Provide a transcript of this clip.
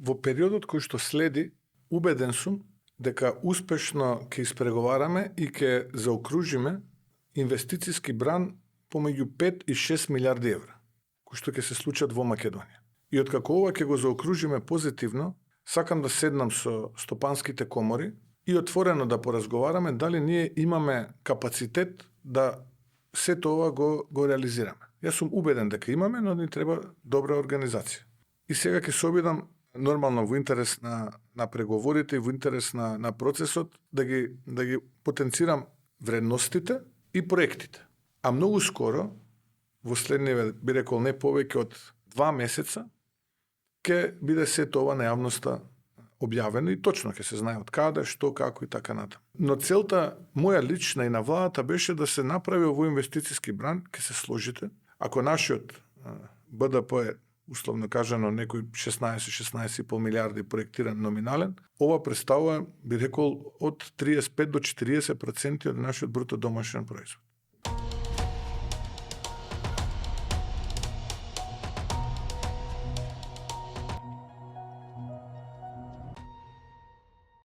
во периодот кој што следи, убеден сум дека успешно ќе испреговараме и ќе заокружиме инвестициски бран помеѓу 5 и 6 милиарди евра, кои што ќе се случат во Македонија. И откако ова ќе го заокружиме позитивно, сакам да седнам со стопанските комори и отворено да поразговараме дали ние имаме капацитет да сето ова го реализираме. Јас сум убеден дека имаме, но ни треба добра организација. И сега ќе се обидам нормално во интерес на преговорите и во интерес на процесот да ги потенцирам вредностите и проектите. А многу скоро, во следниве, би рекол не повеќе од 2 месеца, ќе биде сето ова на јавноста објавено и точно ќе се знае од каде, што, како и така натаму. Но целта моја лична и на владата беше да се направи овој инвестициски бран, ќе се сложите. Ако нашиот БДП е условно кажано некој 16,5 милиарди проектиран номинален, ова представува, би рекол, од 35 до 40% од нашиот бруто домашен производ.